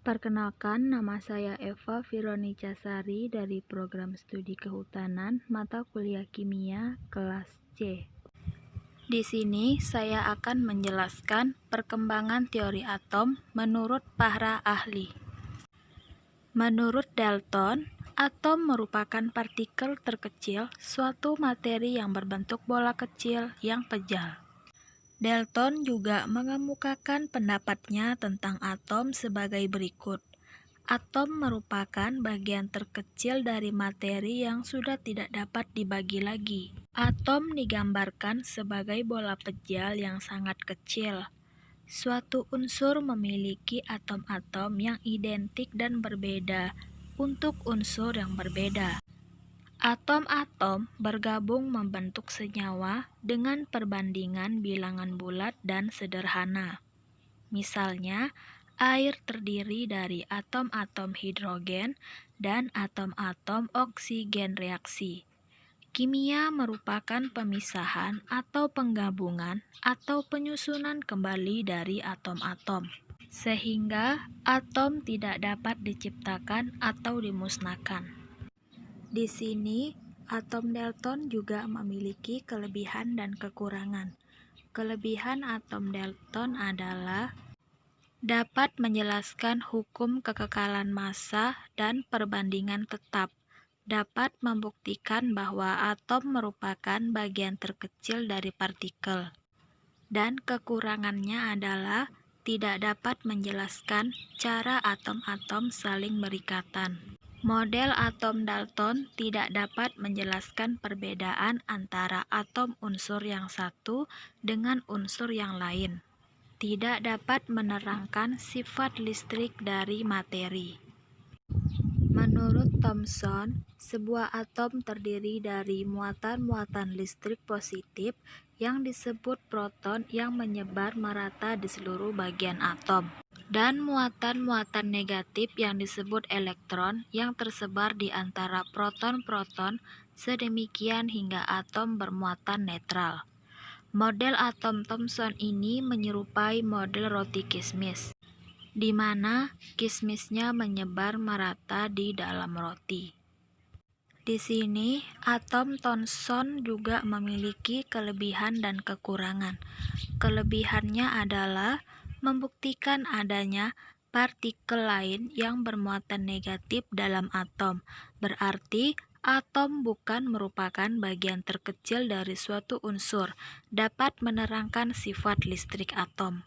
Perkenalkan, nama saya Eva Vironica Sari dari Program Studi Kehutanan, mata kuliah Kimia, kelas C. Di sini saya akan menjelaskan perkembangan teori atom menurut para ahli. Menurut Dalton, atom merupakan partikel terkecil, suatu materi yang berbentuk bola kecil yang pejal. Dalton juga mengemukakan pendapatnya tentang atom sebagai berikut. Atom merupakan bagian terkecil dari materi yang sudah tidak dapat dibagi lagi. Atom digambarkan sebagai bola pejal yang sangat kecil. Suatu unsur memiliki atom-atom yang identik dan berbeda untuk unsur yang berbeda. Atom-atom bergabung membentuk senyawa dengan perbandingan bilangan bulat dan sederhana. Misalnya, air terdiri dari atom-atom hidrogen dan atom-atom oksigen reaksi. Kimia merupakan pemisahan atau penggabungan atau penyusunan kembali dari atom-atom, sehingga atom tidak dapat diciptakan atau dimusnahkan. Di sini, atom Dalton juga memiliki kelebihan dan kekurangan. Kelebihan atom Dalton adalah dapat menjelaskan hukum kekekalan massa dan perbandingan tetap, dapat membuktikan bahwa atom merupakan bagian terkecil dari partikel, dan kekurangannya adalah tidak dapat menjelaskan cara atom-atom saling berikatan. Model atom Dalton tidak dapat menjelaskan perbedaan antara atom unsur yang satu dengan unsur yang lain. Tidak dapat menerangkan sifat listrik dari materi. Menurut Thomson, sebuah atom terdiri dari muatan-muatan listrik positif yang disebut proton yang menyebar merata di seluruh bagian atom, dan muatan-muatan negatif yang disebut elektron yang tersebar di antara proton-proton sedemikian hingga atom bermuatan netral. Model atom Thomson ini menyerupai model roti kismis, di mana kismisnya menyebar merata di dalam roti. Di sini, atom Thomson juga memiliki kelebihan dan kekurangan. Kelebihannya adalah membuktikan adanya partikel lain yang bermuatan negatif dalam atom. Berarti, atom bukan merupakan bagian terkecil dari suatu unsur, dapat menerangkan sifat listrik atom.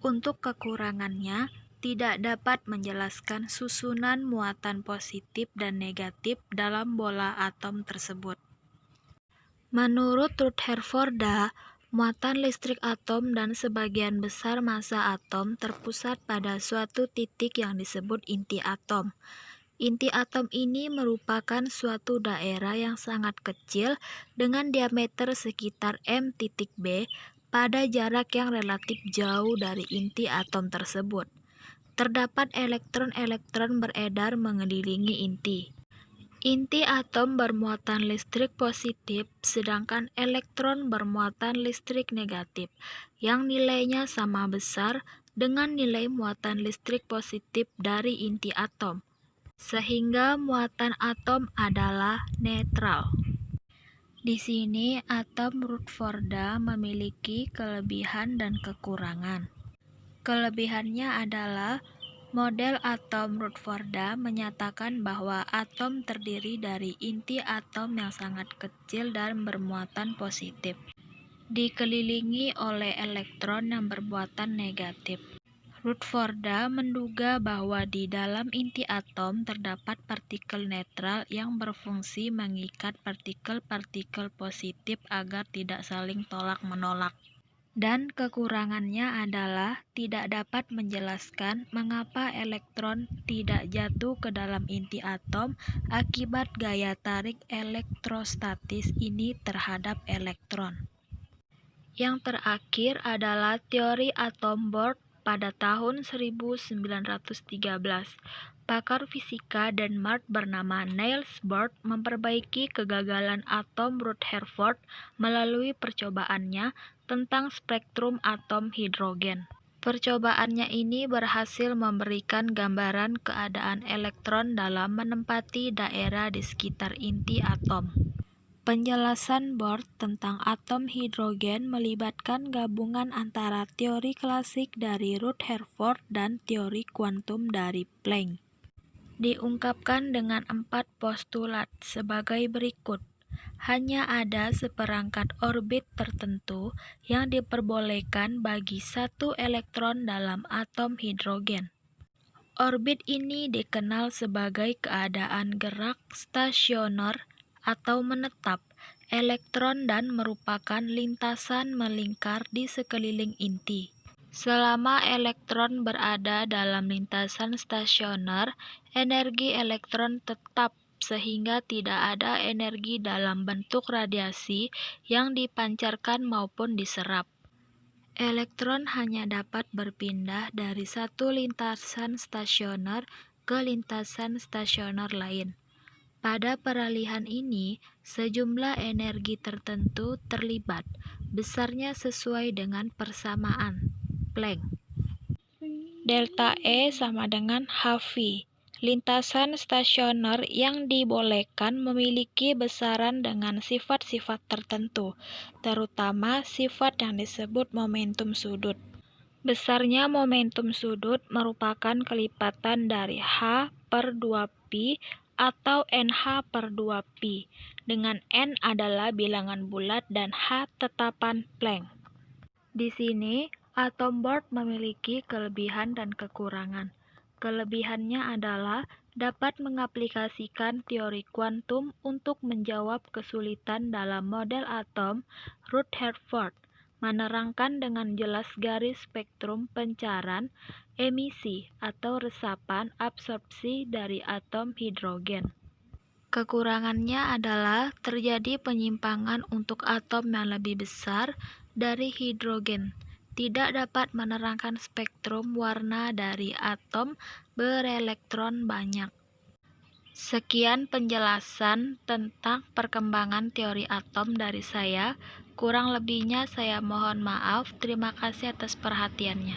Untuk kekurangannya, tidak dapat menjelaskan susunan muatan positif dan negatif dalam bola atom tersebut. Menurut Rutherforda, muatan listrik atom dan sebagian besar massa atom terpusat pada suatu titik yang disebut inti atom. Inti atom ini merupakan suatu daerah yang sangat kecil dengan diameter sekitar m.b pada jarak yang relatif jauh dari inti atom tersebut. Terdapat elektron-elektron beredar mengelilingi inti. Inti atom bermuatan listrik positif, sedangkan elektron bermuatan listrik negatif, yang nilainya sama besar dengan nilai muatan listrik positif dari inti atom, sehingga muatan atom adalah netral. Di sini, atom Rutherforda memiliki kelebihan dan kekurangan. Kelebihannya adalah model atom Rutherforda menyatakan bahwa atom terdiri dari inti atom yang sangat kecil dan bermuatan positif, dikelilingi oleh elektron yang bermuatan negatif. Rutherforda menduga bahwa di dalam inti atom terdapat partikel netral yang berfungsi mengikat partikel-partikel positif agar tidak saling tolak-menolak. Dan kekurangannya adalah tidak dapat menjelaskan mengapa elektron tidak jatuh ke dalam inti atom akibat gaya tarik elektrostatis ini terhadap elektron. Yang terakhir adalah teori atom Bohr pada tahun 1913. Pakar fisika Denmark bernama Niels Bohr memperbaiki kegagalan atom Rutherford melalui percobaannya tentang spektrum atom hidrogen. Percobaannya ini berhasil memberikan gambaran keadaan elektron dalam menempati daerah di sekitar inti atom. Penjelasan Bohr tentang atom hidrogen melibatkan gabungan antara teori klasik dari Rutherford dan teori kuantum dari Planck. Diungkapkan dengan 4 postulat sebagai berikut. Hanya ada seperangkat orbit tertentu yang diperbolehkan bagi satu elektron dalam atom hidrogen. Orbit ini dikenal sebagai keadaan gerak stasioner atau menetap elektron dan merupakan lintasan melingkar di sekeliling inti. Selama elektron berada dalam lintasan stasioner, energi elektron tetap sehingga tidak ada energi dalam bentuk radiasi yang dipancarkan maupun diserap. Elektron hanya dapat berpindah dari satu lintasan stasioner ke lintasan stasioner lain. Pada peralihan ini, sejumlah energi tertentu terlibat, besarnya sesuai dengan persamaan Planck. Delta E sama dengan Hv. Lintasan stasioner yang dibolehkan memiliki besaran dengan sifat-sifat tertentu, terutama sifat yang disebut momentum sudut. Besarnya momentum sudut merupakan kelipatan dari H per 2pi atau NH per 2pi, dengan N adalah bilangan bulat dan H tetapan Planck. Di sini, atom Bohr memiliki kelebihan dan kekurangan. Kelebihannya adalah dapat mengaplikasikan teori kuantum untuk menjawab kesulitan dalam model atom Rutherford, menerangkan dengan jelas garis spektrum pancaran, emisi, atau resapan absorpsi dari atom hidrogen. Kekurangannya adalah terjadi penyimpangan untuk atom yang lebih besar dari hidrogen, tidak dapat menerangkan spektrum warna dari atom berelektron banyak. Sekian penjelasan tentang perkembangan teori atom dari saya. Kurang lebihnya saya mohon maaf. Terima kasih atas perhatiannya.